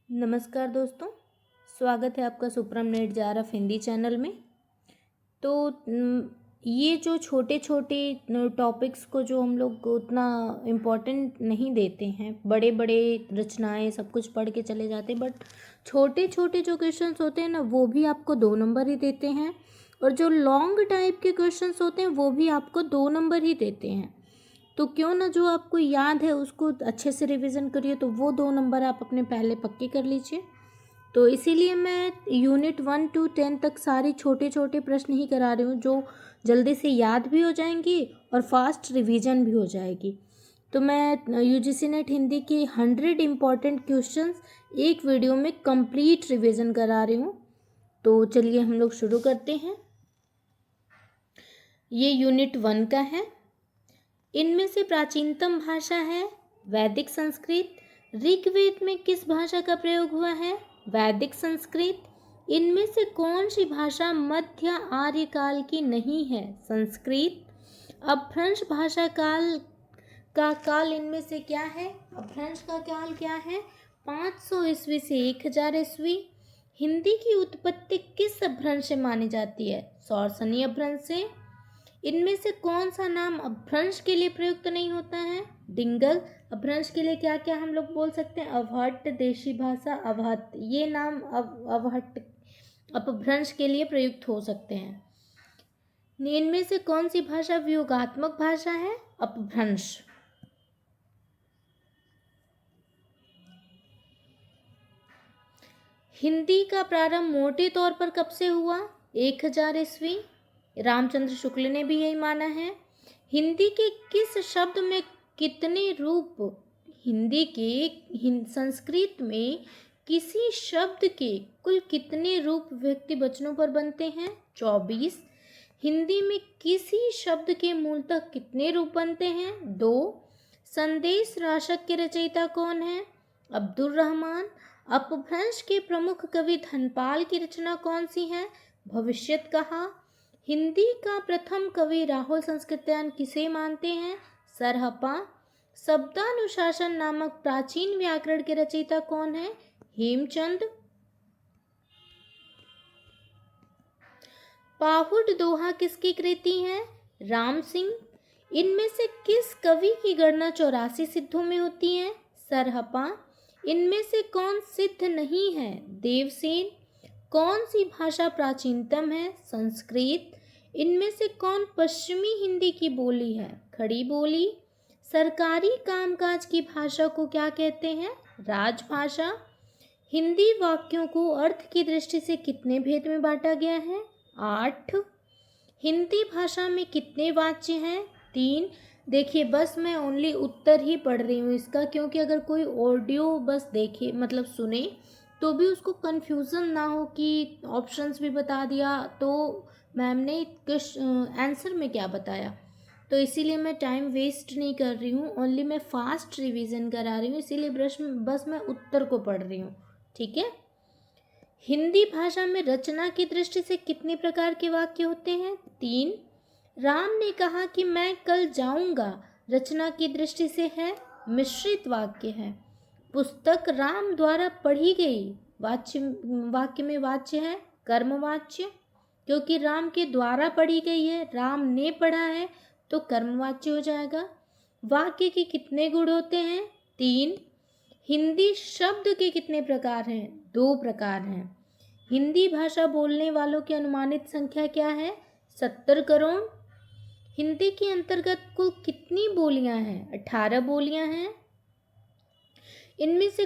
नमस्कार दोस्तों, स्वागत है आपका supreme net JRF Hindi channel में। तो ये जो छोटे छोटे टॉपिक्स को जो हम लोग उतना इम्पोर्टेंट नहीं देते हैं, बड़े बड़े रचनाएं सब कुछ पढ़ के चले जाते हैं, बट छोटे छोटे जो क्वेश्चंस होते हैं ना, वो भी आपको 2 नंबर ही देते हैं। और जो लॉन्ग टाइप के क्वेश्चंस होते हैं वो भी आपको 2 नंबर ही देते हैं। तो क्यों ना जो आपको याद है उसको अच्छे से रिवीजन करिए, तो वो 2 नंबर आप अपने पहले पक्के कर लीजिए। तो इसीलिए मैं यूनिट 1 to 10 तक सारे छोटे छोटे प्रश्न ही करा रही हूँ, जो जल्दी से याद भी हो जाएंगी और फास्ट रिवीजन भी हो जाएगी। तो मैं यूजीसी नेट हिंदी के 100 इम्पॉर्टेंट क्वेश्चंस एक वीडियो में कंप्लीट रिवीजन करा रही हूँ। तो चलिए हम लोग शुरू करते हैं। ये यूनिट 1 का है। इनमें से प्राचीनतम भाषा है वैदिक संस्कृत। ऋग्वेद में किस भाषा का प्रयोग हुआ है? वैदिक संस्कृत। इनमें से कौन सी भाषा मध्य आर्य काल की नहीं है? संस्कृत। अपभ्रंश भाषा काल इनमें से क्या है? अपभ्रंश का काल क्या है? 500 ईस्वी से 1000 ईस्वी। हिंदी की उत्पत्ति किस अपभ्रंश से मानी जाती है? सौरसनी अपभ्रंश से। इनमें से कौन सा नाम अपभ्रंश के लिए प्रयुक्त नहीं होता है? डिंगल। अपभ्रंश के लिए क्या क्या हम लोग बोल सकते हैं? अवहट्ट, देशी भाषा, अवहट्ट, ये नाम अवहट्ट अपभ्रंश के लिए प्रयुक्त हो सकते हैं। इनमें से कौन सी भाषा वियोगात्मक भाषा है? अपभ्रंश। हिंदी का प्रारंभ मोटे तौर पर कब से हुआ? 1000 ईस्वी। रामचंद्र शुक्ल ने भी यही माना है। हिंदी के किस शब्द में कितने रूप? संस्कृत में किसी शब्द के कुल कितने रूप व्यक्ति वचनों पर बनते हैं? 24। हिंदी में किसी शब्द के मूलतः कितने रूप बनते हैं? 2। संदेश राशक के रचयिता कौन है? अब्दुल रहमान। अपभ्रंश के प्रमुख कवि धनपाल की रचना कौन सी है? भविष्यत कहा। हिंदी का प्रथम कवि राहुल संस्कृत्यायन किसे मानते हैं? सरहपा। शब्दानुशासन नामक प्राचीन व्याकरण के रचयिता कौन है? हेमचंद। पाहुड़ दोहा किसकी कृति है? राम सिंह। इनमें से किस कवि की गणना 84 सिद्धों में होती है? सरहपा। इनमें से कौन सिद्ध नहीं है? देवसेन। कौन सी भाषा प्राचीनतम है? संस्कृत। इनमें से कौन पश्चिमी हिंदी की बोली है? खड़ी बोली। सरकारी कामकाज की भाषा को क्या कहते हैं? राजभाषा। हिंदी वाक्यों को अर्थ की दृष्टि से कितने भेद में बांटा गया है? 8। हिंदी भाषा में कितने वाच्य हैं? 3। देखिए, बस मैं ओनली उत्तर ही पढ़ रही हूँ इसका, क्योंकि अगर कोई ऑडियो बस देखे मतलब सुने तो भी उसको कन्फ्यूज़न ना हो कि ऑप्शंस भी बता दिया तो मैम ने आंसर में क्या बताया। तो इसीलिए मैं टाइम वेस्ट नहीं कर रही हूँ, ओनली मैं फास्ट रिवीजन करा रही हूँ, इसीलिए बस मैं उत्तर को पढ़ रही हूँ। ठीक है। हिंदी भाषा में रचना की दृष्टि से कितने प्रकार के वाक्य होते हैं? 3। राम ने कहा कि मैं कल जाऊंगा, रचना की दृष्टि से है, मिश्रित वाक्य है। पुस्तक राम द्वारा पढ़ी गई, वाक्य में वाच्य है कर्मवाच्य, क्योंकि राम के द्वारा पढ़ी गई है, राम ने पढ़ा है तो कर्मवाच्य हो जाएगा। वाक्य के कितने गुण होते हैं? 3। हिंदी शब्द के कितने प्रकार हैं? 2 प्रकार हैं। हिंदी भाषा बोलने वालों की अनुमानित संख्या क्या है? 70 करोड़। हिंदी के अंतर्गत कुल कितनी बोलियां हैं? 18 बोलियां हैं। इनमें से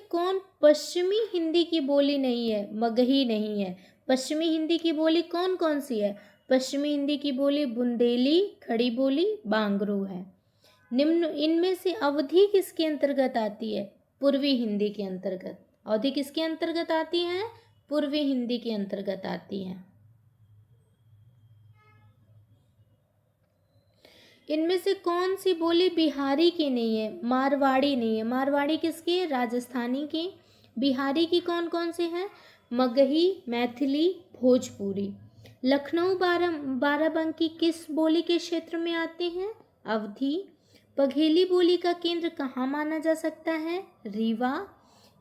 कौन पश्चिमी हिंदी की बोली नहीं है? मगही नहीं है। पश्चिमी हिंदी की बोली कौन कौन सी है? पश्चिमी हिंदी की बोली बुंदेली, खड़ी बोली, बांगरू है। निम्न इनमें से अवधि किसके अंतर्गत आती है? पूर्वी हिंदी के अंतर्गत। अवधि किसके अंतर्गत आती है? पूर्वी हिंदी के अंतर्गत आती है। इनमें से कौन सी बोली बिहारी की नहीं है? मारवाड़ी नहीं है। मारवाड़ी किसकी है? राजस्थानी की। बिहारी की कौन कौन से हैं? मगही, मैथिली, भोजपुरी। लखनऊ बाराबंकी किस बोली के क्षेत्र में आते हैं? अवधी। पघेली बोली का केंद्र कहाँ माना जा सकता है? रीवा।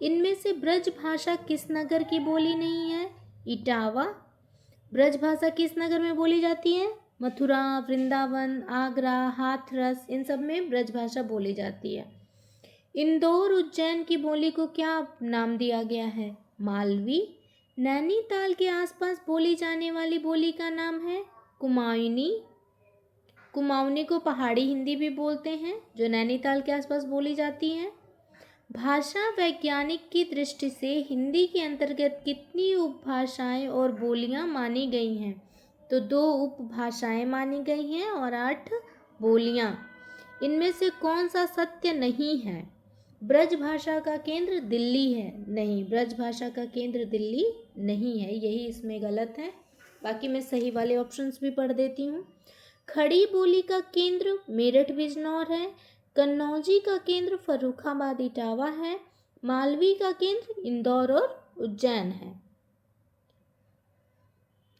इनमें से ब्रज भाषा किस नगर की बोली नहीं है? इटावा। ब्रज भाषा किस नगर में बोली जाती है? मथुरा, वृंदावन, आगरा, हाथरस, इन सब में ब्रज भाषा बोली जाती है। इंदौर, उज्जैन की बोली को क्या नाम दिया गया है? मालवी। नैनीताल के आसपास बोली जाने वाली बोली का नाम है कुमाऊनी। कुमाऊनी को पहाड़ी हिंदी भी बोलते हैं, जो नैनीताल के आसपास बोली जाती है। भाषा वैज्ञानिक की दृष्टि से हिंदी के अंतर्गत कितनी उपभाषाएं और बोलियां मानी गई हैं? तो 2 उपभाषाएं मानी गई हैं और 8 बोलियां। इनमें से कौन सा सत्य नहीं है? ब्रज भाषा का केंद्र दिल्ली है। नहीं, ब्रज भाषा का केंद्र दिल्ली नहीं है, यही इसमें गलत है। बाकी मैं सही वाले ऑप्शंस भी पढ़ देती हूँ। खड़ी बोली का केंद्र मेरठ बिजनौर है। कन्नौजी का केंद्र फर्रुखाबाद इटावा है। मालवी का केंद्र इंदौर और उज्जैन है।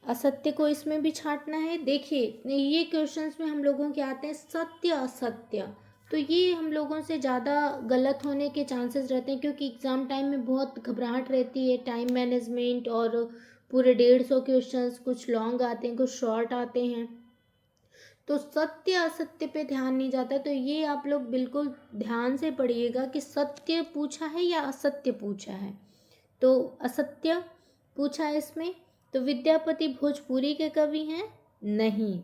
असत्य को इसमें भी छांटना है। देखिए, ये क्वेश्चंस में हम लोगों के आते हैं सत्य असत्य, तो ये हम लोगों से ज़्यादा गलत होने के चांसेस रहते हैं, क्योंकि एग्ज़ाम टाइम में बहुत घबराहट रहती है, टाइम मैनेजमेंट, और पूरे 150 क्वेश्चंस, कुछ लॉन्ग आते हैं, कुछ शॉर्ट आते हैं, तो सत्य असत्य पे ध्यान नहीं जाता। तो ये आप लोग बिल्कुल ध्यान से पढ़िएगा कि सत्य पूछा है या असत्य पूछा है। तो असत्य पूछा है इसमें। तो विद्यापति भोजपुरी के कवि हैं? नहीं,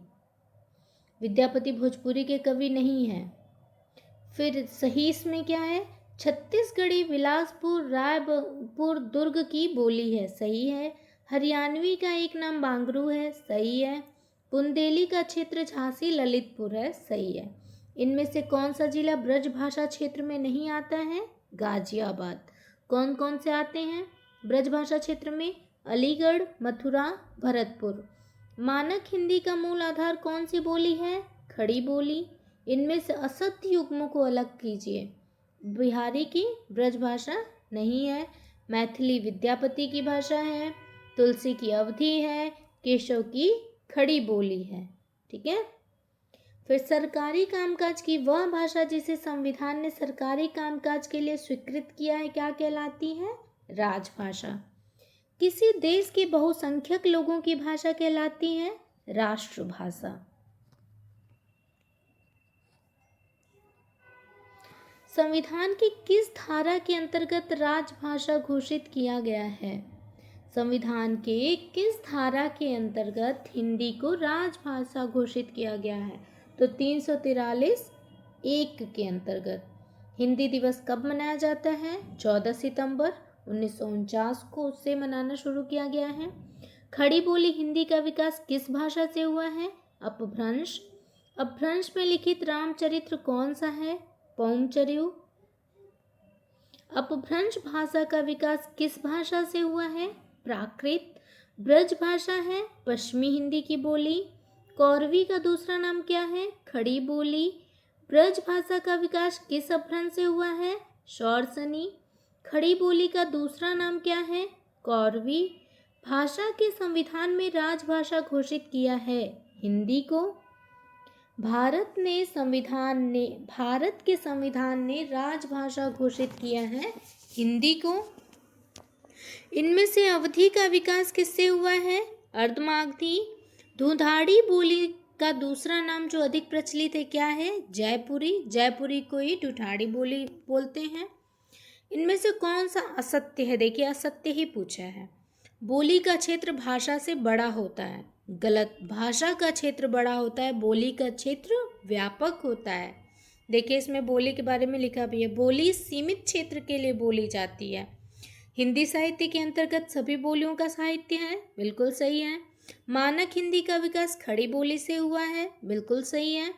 विद्यापति भोजपुरी के कवि नहीं हैं। फिर सही इसमें क्या है? छत्तीसगढ़ी बिलासपुर रायपुर दुर्ग की बोली है। सही है। हरियाणवी का एक नाम बांगरू है। सही है। बुंदेली का क्षेत्र झांसी ललितपुर है। सही है। इनमें से कौन सा जिला ब्रज भाषा क्षेत्र में नहीं आता है? गाजियाबाद। कौन कौन से आते हैं ब्रज भाषा क्षेत्र में? अलीगढ़, मथुरा, भरतपुर। मानक हिंदी का मूल आधार कौन सी बोली है? खड़ी बोली। इनमें से असत्य युग्मों को अलग कीजिए। बिहारी की ब्रज भाषा नहीं है। मैथिली विद्यापति की भाषा है। तुलसी की अवधी है। केशव की खड़ी बोली है। ठीक है। फिर सरकारी कामकाज की वह भाषा जिसे संविधान ने सरकारी कामकाज के लिए स्वीकृत किया है क्या कहलाती है? राजभाषा। किसी देश के बहुसंख्यक लोगों की भाषा कहलाती है? राष्ट्रभाषा। संविधान की किस धारा के अंतर्गत राजभाषा घोषित किया गया है? संविधान के किस धारा के अंतर्गत हिंदी को राजभाषा घोषित किया गया है? तो 343(1) के अंतर्गत। हिंदी दिवस कब मनाया जाता है? 14 सितंबर 1949 को उससे मनाना शुरू किया गया है। खड़ी बोली हिंदी का विकास किस भाषा से हुआ है? अपभ्रंश। अपभ्रंश में लिखित रामचरित्र कौन सा है? पौमचर्यु। अपभ्रंश भाषा का विकास किस भाषा से हुआ है? प्राकृत। ब्रज भाषा है पश्चिमी हिंदी की बोली। कौरवी का दूसरा नाम क्या है? खड़ी बोली। ब्रज भाषा का विकास किस अपभ्रंश से हुआ है? शौरसनी। खड़ी बोली का दूसरा नाम क्या है? कौरवी। भाषा के संविधान में राजभाषा घोषित किया है हिंदी को। भारत के संविधान ने राजभाषा घोषित किया है हिंदी को। इनमें से अवधी का विकास किससे हुआ है? अर्धमागधी। दुधाड़ी बोली का दूसरा नाम जो अधिक प्रचलित है क्या है? जयपुरी। जयपुरी को ही दुधाड़ी बोली बोलते हैं। इनमें से कौन सा असत्य है? देखिए, असत्य ही पूछा है। बोली का क्षेत्र भाषा से बड़ा होता है। गलत। भाषा का क्षेत्र बड़ा होता है, बोली का क्षेत्र व्यापक होता है। देखिए, इसमें बोली के बारे में लिखा भी है, बोली सीमित क्षेत्र के लिए बोली जाती है। हिंदी साहित्य के अंतर्गत सभी बोलियों का साहित्य है। बिल्कुल सही है। मानक हिंदी का विकास खड़ी बोली से हुआ है। बिल्कुल सही है।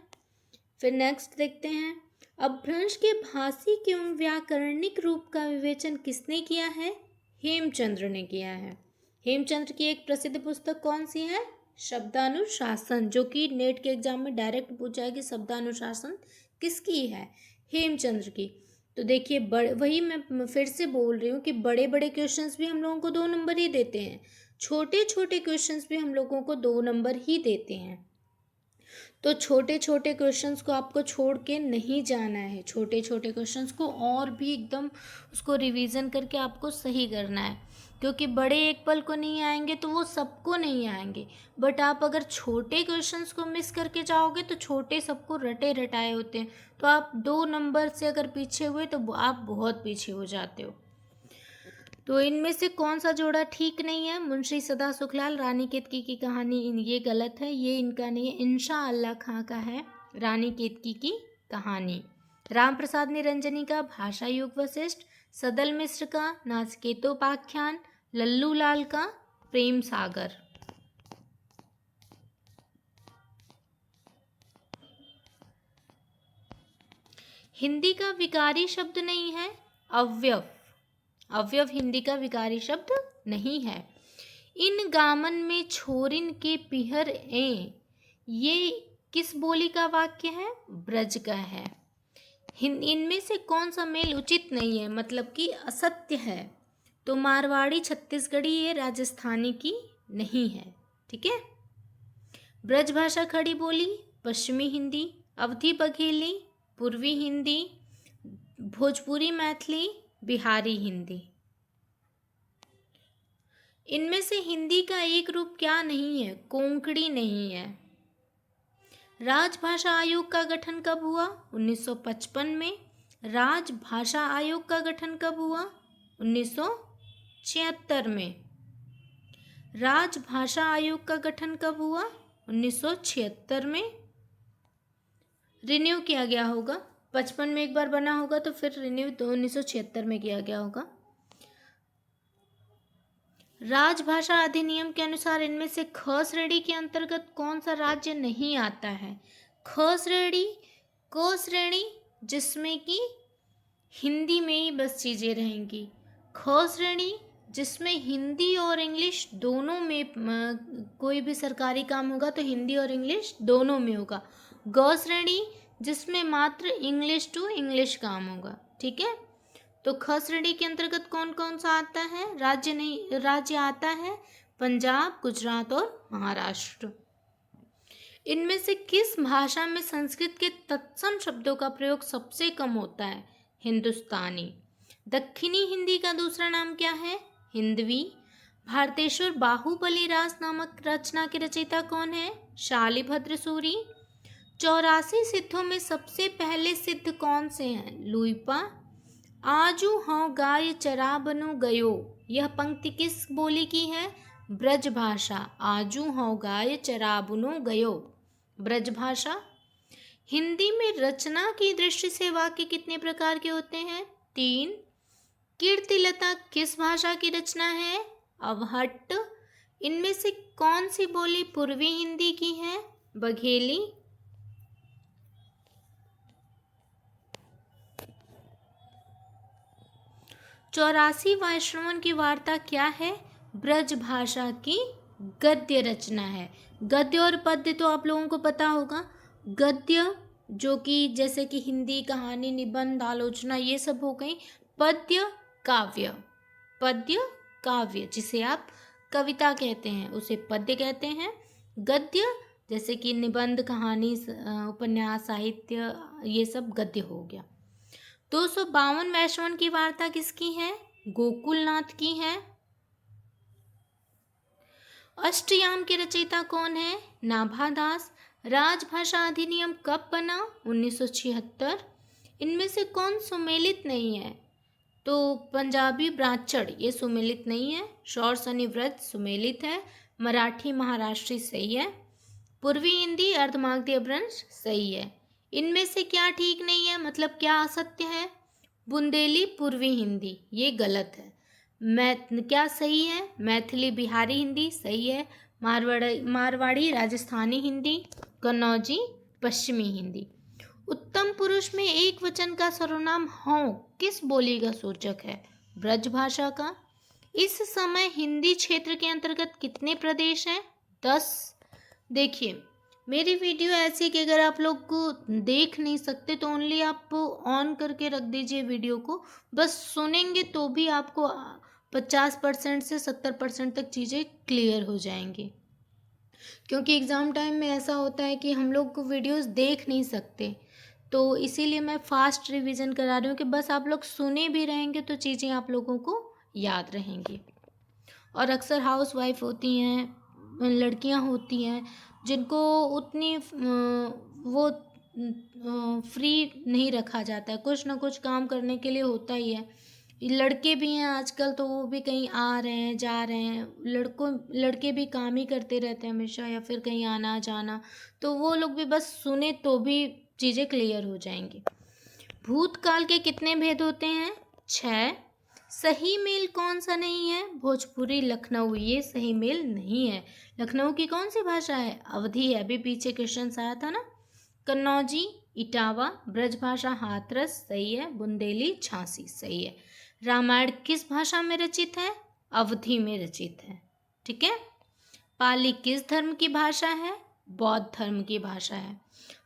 फिर नेक्स्ट देखते हैं, अपभ्रंश के भाषिक एवं व्याकरणिक रूप का विवेचन किसने किया है? हेमचंद्र ने किया है। हेमचंद्र की एक प्रसिद्ध पुस्तक कौन सी है? शब्दानुशासन, जो कि नेट के एग्जाम में डायरेक्ट पूछा है कि शब्दानुशासन किसकी है? हेमचंद्र की। तो देखिए, वही मैं फिर से बोल रही हूँ कि बड़े बड़े क्वेश्चंस भी हम लोगों को 2 नंबर ही देते हैं, छोटे छोटे क्वेश्चंस भी हम लोगों को 2 नंबर ही देते हैं। तो छोटे छोटे क्वेश्चंस को आपको छोड़ के नहीं जाना है, छोटे छोटे क्वेश्चंस को और भी एकदम उसको रिवीजन करके आपको सही करना है, क्योंकि बड़े एक पल को नहीं आएंगे तो वो सबको नहीं आएंगे। बट आप अगर छोटे क्वेश्चंस को मिस करके जाओगे तो छोटे सबको रटे रटाए होते हैं, तो आप 2 नंबर से अगर पीछे हुए तो आप बहुत पीछे हो जाते हो। तो इनमें से कौन सा जोड़ा ठीक नहीं है? मुंशी सदा सुखलाल रानी केतकी की कहानी, ये गलत है, ये इनका नहीं है। इंशा अल्लाह खां का है रानी केतकी की कहानी। राम प्रसाद निरंजनी का भाषा युग वशिष्ठ, सदल मिश्र का नाचिकेतोपाख्यान, लल्लू लाल का प्रेम सागर। हिंदी का विकारी शब्द नहीं है अवयव। अवयव हिंदी का विकारी शब्द नहीं है। इन गामन में छोरिन के पिहर ए, ये किस बोली का वाक्य है? ब्रज का है। इनमें से कौन सा मेल उचित नहीं है, मतलब कि असत्य है? तो मारवाड़ी छत्तीसगढ़ी ये राजस्थानी की नहीं है। ठीक है। ब्रज भाषा खड़ी बोली पश्चिमी हिंदी, अवधी बघेली पूर्वी हिंदी, भोजपुरी मैथिली बिहारी हिंदी। इनमें से हिंदी का एक रूप क्या नहीं है? कोंकणी नहीं है। राजभाषा आयोग का गठन कब हुआ? 1955 में। राजभाषा आयोग का गठन कब हुआ? 1976 में। राजभाषा आयोग का गठन कब हुआ? 1976 में। रिन्यू किया गया होगा, 55 में एक बार बना होगा तो फिर रिन्यू तो 1976 में किया गया होगा। राजभाषा अधिनियम के अनुसार इनमें से ख श्रेणी के अंतर्गत कौन सा राज्य नहीं आता है? ख श्रेणी, क श्रेणी जिसमें कि हिंदी में ही बस चीज़ें रहेंगी। ख श्रेणी जिसमें हिंदी और इंग्लिश दोनों में कोई भी सरकारी काम होगा तो हिंदी और इंग्लिश दोनों में होगा। ग श्रेणी जिसमें मात्र इंग्लिश टू इंग्लिश काम होगा। ठीक है। तो ख श्रेणी के अंतर्गत कौन कौन सा आता है? राज्य नहीं, राज्य आता है पंजाब, गुजरात और महाराष्ट्र। इनमें से किस भाषा में संस्कृत के तत्सम शब्दों का प्रयोग सबसे कम होता है? हिंदुस्तानी। दक्षिणी हिंदी का दूसरा नाम क्या है? हिंदवी। भारतेश्वर बाहुबली रास नामक रचना के रचयिता कौन है? शालिभद्र सूरी। 84 सिद्धों में सबसे पहले सिद्ध कौन से हैं? लुइपा। आजू हाँ गाय चरा बनु गयो, यह पंक्ति किस बोली की है? ब्रज भाषा। आजू हाँ गाय चरा बनु गयो, ब्रज भाषा। हिंदी में रचना की दृष्टि से वाक्य कितने प्रकार के होते हैं? 3। कीर्तिलता किस भाषा की रचना है? अवहट्ट। इनमें से कौन सी बोली पूर्वी हिंदी की है? बघेली। चौरासी वाइश्रवण की वार्ता क्या है? ब्रज भाषा की गद्य रचना है। गद्य और पद्य तो आप लोगों को पता होगा। गद्य जो कि जैसे कि हिंदी, कहानी, निबंध, आलोचना ये सब हो गई। पद्य काव्य, पद्य काव्य जिसे आप कविता कहते हैं उसे पद्य कहते हैं। गद्य जैसे कि निबंध, कहानी, उपन्यास, साहित्य ये सब गद्य हो गया। 252 वैश्रवण की वार्ता किसकी है? गोकुलनाथ की है। अष्टयाम के रचयिता कौन है? नाभादास। राजभाषा अधिनियम कब बना? 1976। इनमें से कौन सुमेलित नहीं है? तो पंजाबी ब्राह्मण ये सुमेलित नहीं है। शौर शनि व्रत सुमेलित है। मराठी महाराष्ट्री सही है। पूर्वी हिंदी अर्धमागधी अपभ्रंश सही है। इनमें से क्या ठीक नहीं है, मतलब क्या असत्य है? बुंदेली पूर्वी हिंदी ये गलत है। क्या सही है? मैथिली बिहारी हिंदी सही है। मारवाड़ी राजस्थानी हिंदी, कन्नौजी पश्चिमी हिंदी। उत्तम पुरुष में एक वचन का सर्वनाम हौ किस बोली का सूचक है? ब्रज भाषा का। इस समय हिंदी क्षेत्र के अंतर्गत कितने प्रदेश हैं? 10। देखिए मेरी वीडियो ऐसी कि अगर आप लोग को देख नहीं सकते तो ओनली आप ऑन करके रख दीजिए वीडियो को, बस सुनेंगे तो भी आपको 50% से 70% तक चीज़ें क्लियर हो जाएंगी। क्योंकि एग्ज़ाम टाइम में ऐसा होता है कि हम लोग वीडियोस देख नहीं सकते, तो इसीलिए मैं फ़ास्ट रिवीजन करा रही हूँ कि बस आप लोग सुने भी रहेंगे तो चीज़ें आप लोगों को याद रहेंगी। और अक्सर हाउस वाइफ होती हैं, लड़कियां होती हैं जिनको उतनी वो फ्री नहीं रखा जाता है, कुछ ना कुछ काम करने के लिए होता ही है। लड़के भी हैं आजकल तो वो भी कहीं आ रहे हैं जा रहे हैं, लड़के भी काम ही करते रहते हैं हमेशा, या फिर कहीं आना जाना, तो वो लोग भी बस सुने तो भी चीज़ें क्लियर हो जाएंगी। भूतकाल के कितने भेद होते हैं? 6। सही मेल कौन सा नहीं है? भोजपुरी लखनऊ, ये सही मेल नहीं है। लखनऊ की कौन सी भाषा है? अवधी है, अभी पीछे क्वेश्चन आया था ना। कन्नौजी, इटावा, ब्रजभाषा हाथरस सही है, बुंदेली झांसी सही है। रामायण किस भाषा में रचित है? अवधी में रचित है। ठीक है। पाली किस धर्म की भाषा है? बौद्ध धर्म की भाषा है।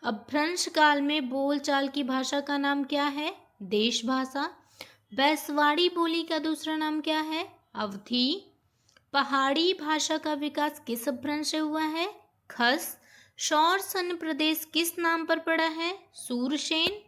अपभ्रंश काल में बोलचाल की भाषा का नाम क्या है? देश भाषा। बैसवाड़ी बोली का दूसरा नाम क्या है? अवधी। पहाड़ी भाषा का विकास किस अपभ्रंश से हुआ है? खस। शौर सन प्रदेश किस नाम पर पड़ा है? सूरसेन।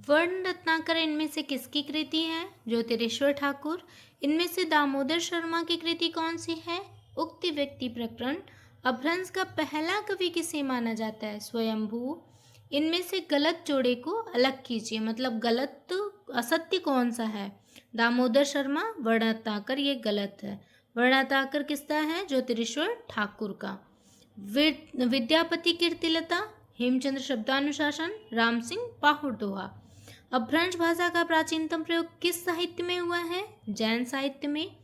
वर्ण रत्नाकर इनमें से किसकी कृति है? ज्योतिरेश्वर ठाकुर। इनमें से दामोदर शर्मा की कृति कौन सी है? उक्ति व्यक्ति प्रकरण। अपभ्रंश का पहला कवि किसे माना जाता है? स्वयंभू। इनमें से गलत जोड़े को अलग कीजिए, मतलब गलत असत्य कौन सा है? दामोदर शर्मा, वर्ण रत्नाकर, ये गलत है। वर्ण रत्नाकर किसका है? ज्योतिरेश्वर ठाकुर का। विद्यापति कीर्तिलता, हेमचंद्र शब्दानुशासन, राम सिंह पाहुड़ दोहा। अपभ्रंश भाषा का प्राचीनतम प्रयोग किस साहित्य में हुआ है? जैन साहित्य में।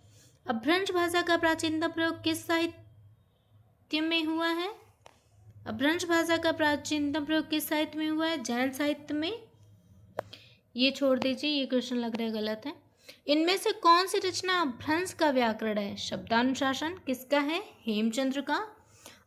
अपभ्रंश भाषा का प्राचीनतम प्रयोग किस साहित्य में हुआ है? अपभ्रंश भाषा का प्राचीनतम प्रयोग किस साहित्य में हुआ है? जैन साहित्य में। ये छोड़ दीजिए, ये क्वेश्चन लग रहा है गलत है। इनमें से कौन सी रचना अपभ्रंश का व्याकरण है? शब्दानुशासन किसका है? हेमचंद्र का।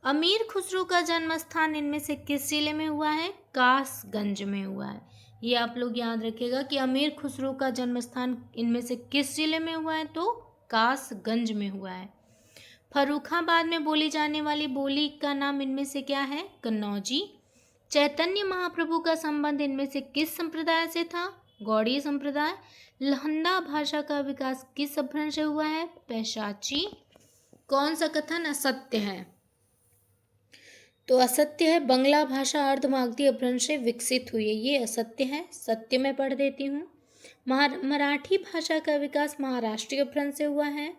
अमीर खुसरो का जन्म स्थान इनमें से किस जिले में हुआ है? कासगंज में हुआ है। ये आप लोग याद रखिएगा कि अमीर खुसरो का जन्म स्थान इनमें से किस जिले में हुआ है? तो कासगंज में हुआ है। फर्रुखाबाद में बोली जाने वाली बोली का नाम इनमें से क्या है? कन्नौजी। चैतन्य महाप्रभु का संबंध इनमें से किस संप्रदाय से था? गौड़ीय संप्रदाय। लहंदा भाषा का विकास किस अपभ्रंश से हुआ है? पैशाची। कौन सा कथन असत्य है? तो असत्य है, बंगला भाषा अर्धमागधी अपभ्रंश से विकसित हुई है, ये असत्य है। सत्य में पढ़ देती हूँ। मराठी भाषा का विकास महाराष्ट्रीय अपभ्रंश से हुआ है।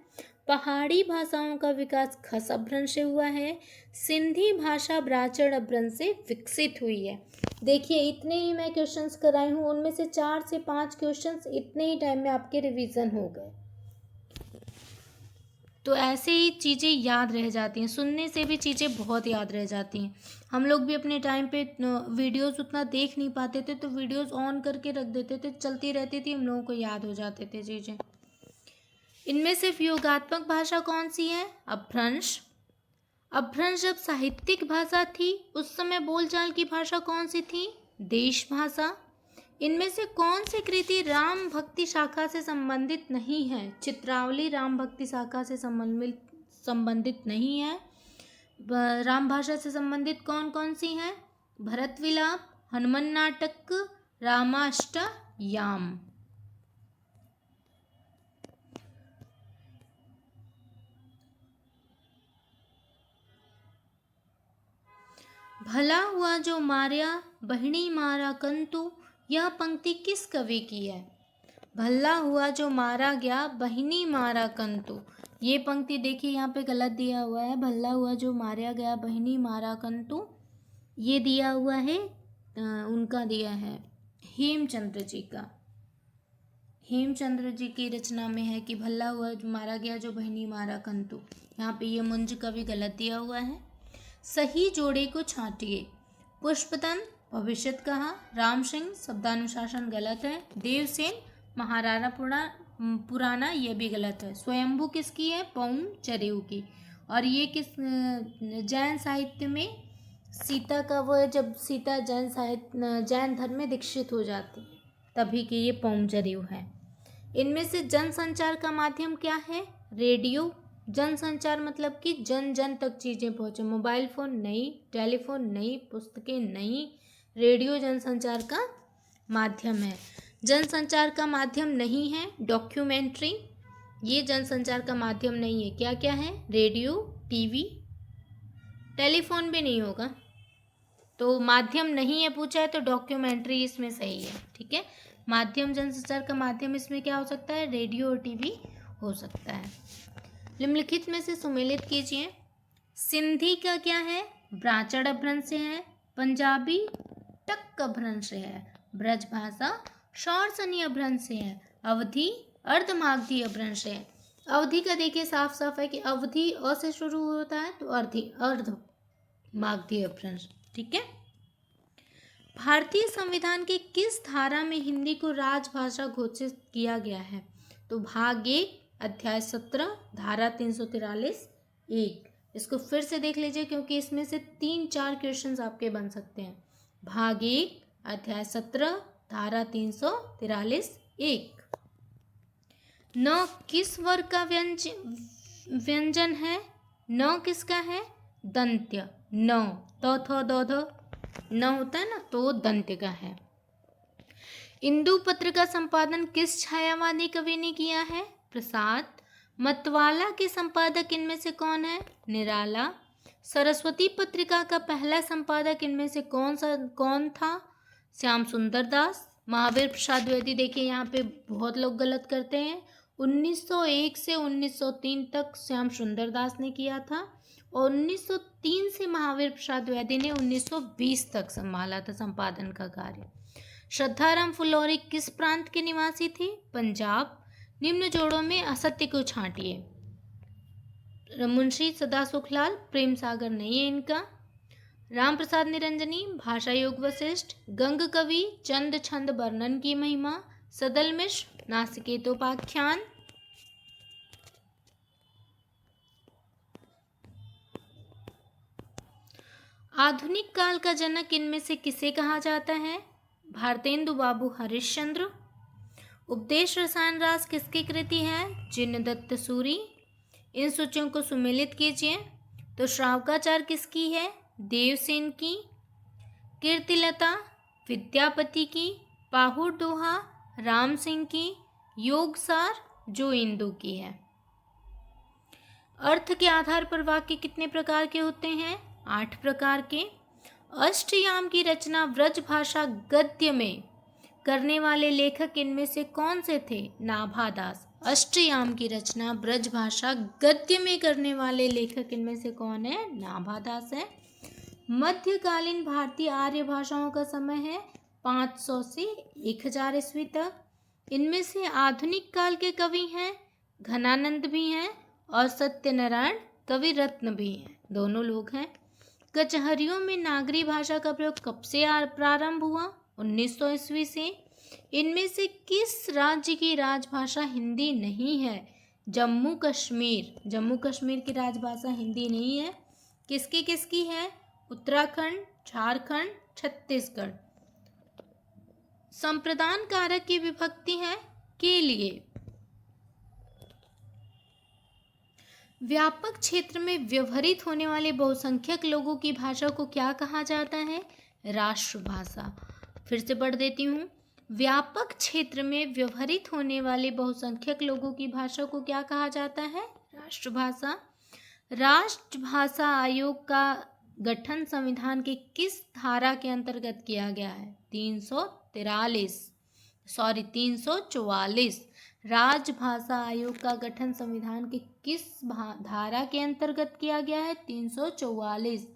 पहाड़ी भाषाओं का विकास खस अपभ्रंश से हुआ है। सिंधी भाषा ब्राह्मण अपभ्रंश से विकसित हुई है। देखिए इतने ही मैं क्वेश्चंस कराई हूँ, उनमें से 4 से 5 क्वेश्चंस इतने ही टाइम में आपके रिवीजन हो गए। तो ऐसे ही चीज़ें याद रह जाती हैं, सुनने से भी चीज़ें बहुत याद रह जाती हैं। हम लोग भी अपने टाइम पे वीडियोस उतना देख नहीं पाते थे, तो वीडियोस ऑन करके रख देते थे, चलती रहती थी, हम लोगों को याद हो जाते थे चीज़ें। इनमें से योगात्मक भाषा कौन सी है? अपभ्रंश। अपभ्रंश जब साहित्यिक भाषा थी उस समय बोलचाल की भाषा कौन सी थी? देश भाषा। इनमें से कौन सी कृति राम भक्ति शाखा से संबंधित नहीं है? चित्रावली राम भक्ति शाखा से संबंधित नहीं है। राम भाषा से संबंधित कौन कौन सी हैं? भरत विलाप, हनुमान नाटक, रामाष्टयाम। भला हुआ जो मार्या बहिणी मारा कंतु, यह पंक्ति किस कवि की है? भला हुआ जो मारा गया बहिनी मारा कंतु, ये पंक्ति देखिए यहाँ पे गलत दिया हुआ है। भला हुआ जो मारा गया बहिनी मारा कंतु, ये दिया हुआ है उनका दिया है हेमचंद्र जी का। हेमचंद्र जी की रचना में है कि भला हुआ मारा गया जो बहिनी मारा कंतु, यहाँ पे ये मुंज का भी गलत दिया हुआ है। सही जोड़े को छांटिए। पुष्पतंत्र भविष्यत कहा। राम सिंह शब्दानुशासन गलत है। देवसेन महाराणा पुराना ये भी गलत है। स्वयंभू किसकी है? पौम जरेऊ की। और ये किस जैन साहित्य में सीता का वो है, जब सीता जैन धर्म में दीक्षित हो जाती है तभी के ये पौम जरेऊ है। इनमें से जनसंचार का माध्यम क्या है? रेडियो। जनसंचार मतलब कि जन जन तक चीज़ें पहुँचे। मोबाइल फ़ोन नहीं, टेलीफोन नहीं, पुस्तकें नहीं, रेडियो जनसंचार का माध्यम है। जनसंचार का माध्यम नहीं है डॉक्यूमेंट्री, ये जनसंचार का माध्यम नहीं है। क्या क्या है? रेडियो, टीवी, टेलीफोन भी नहीं होगा, तो माध्यम नहीं है पूछा है तो डॉक्यूमेंट्री इसमें सही है। ठीक है, माध्यम जनसंचार का माध्यम इसमें क्या हो सकता है? रेडियो और टीवी हो सकता है। निम्नलिखित में से सुमेलित कीजिए। सिंधी का क्या है? ब्राचड़ अपभ्रंश से है। पंजाबी टक अपभ्रंश से है। ब्रजभाषा शौरसनी अपभ्रंश से है। अवधी अर्धमागधी अपभ्रंश से है। अवधि का देखिए साफ साफ है कि अवधि अ से शुरू होता है तो अर्धमागधी अपभ्रंश। ठीक है। भारतीय संविधान के किस धारा में हिंदी को राजभाषा घोषित किया गया है? तो भाग 1 अध्याय 17 धारा 343(1). इसको फिर से देख लीजिए क्योंकि इसमें से 3-4 क्वेश्चंस आपके बन सकते हैं। भाग 1 अध्याय 17 धारा 343(1). न किस वर्ग का व्यंजन है? न किसका है? दंत्य। न तो थ दो ध न होता है ना, तो दंत्य का है। इंदु पत्र का संपादन किस छायावादी कवि ने किया है? प्रसाद। मतवाला के संपादक इनमें से कौन है? निराला। सरस्वती पत्रिका का पहला संपादक इनमें से कौन था? श्याम सुंदर दास। महावीर प्रसाद द्विवेदी, देखिए यहाँ पे बहुत लोग गलत करते हैं। 1901 से 1903 तक श्याम सुंदर दास ने किया था और 1903 से महावीर प्रसाद द्विवेदी ने 1920 तक संभाला था संपादन का कार्य। श्रद्धाराम फुलौरी किस प्रांत के निवासी थे? पंजाब। निम्न जोड़ों में असत्य को छांटिए। मुंशी सदा सुखलाल, प्रेम सागर नहीं है इनका। राम प्रसाद निरंजनी, भाषा योग वशिष्ठ। गंग कवि, चंद छंद वर्णन की महिमा। सदल मिश्र, नासिकेतोपाख्यान। आधुनिक काल का जनक इनमें से किसे कहा जाता है? भारतेंदु बाबू हरिश्चंद्र। उपदेश रसायन रास किसकी कृति है? जिनदत्त सूरी। इन सूचियों को सुमेलित कीजिए। तो श्रावकाचार किसकी है? देवसेन की। कीर्तिलता विद्यापति की। पाहुर दोहा राम सिंह की। योगसार जो इंदु की है। अर्थ के आधार पर वाक्य कितने प्रकार के होते हैं? 8 प्रकार के। अष्टयाम की रचना व्रजभाषा गद्य में करने वाले लेखक इनमें से कौन से थे? नाभादास। अष्टयाम की रचना ब्रजभाषा गद्य में करने वाले लेखक इनमें से कौन है? नाभादास है। मध्यकालीन भारतीय आर्य भाषाओं का समय है 500 से 1000 ईस्वी तक। इनमें से आधुनिक काल के कवि हैं घनानंद भी हैं और सत्यनारायण कवि रत्न भी हैं, दोनों लोग हैं। कचहरियों में नागरी भाषा का प्रयोग कब से प्रारंभ हुआ? 1900 ईस्वी से। इनमें से किस राज्य की राजभाषा हिंदी नहीं है? जम्मू कश्मीर। जम्मू कश्मीर की राजभाषा हिंदी नहीं है। किसकी है? उत्तराखंड, झारखंड, छत्तीसगढ़। संप्रदान कारक की विभक्ति है के लिए। व्यापक क्षेत्र में व्यवहृत होने वाले बहुसंख्यक लोगों की भाषा को क्या कहा जाता है? राष्ट्रभाषा। फिर से पढ़ देती हूँ। व्यापक क्षेत्र में व्यवहृत होने वाले बहुसंख्यक लोगों की भाषा को क्या कहा जाता है? राष्ट्रभाषा। राष्ट्रभाषा आयोग का गठन संविधान के किस धारा के अंतर्गत किया गया है? 344। राजभाषा आयोग का गठन संविधान के किस धारा के अंतर्गत किया गया है? 344।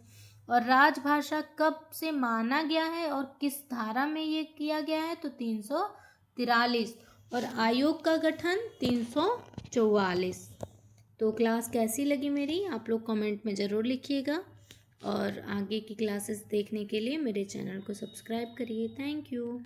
और राजभाषा कब से माना गया है और किस धारा में ये किया गया है? तो 343। और आयोग का गठन 344। तो क्लास कैसी लगी मेरी आप लोग कमेंट में ज़रूर लिखिएगा, और आगे की क्लासेस देखने के लिए मेरे चैनल को सब्सक्राइब करिए। Thank you.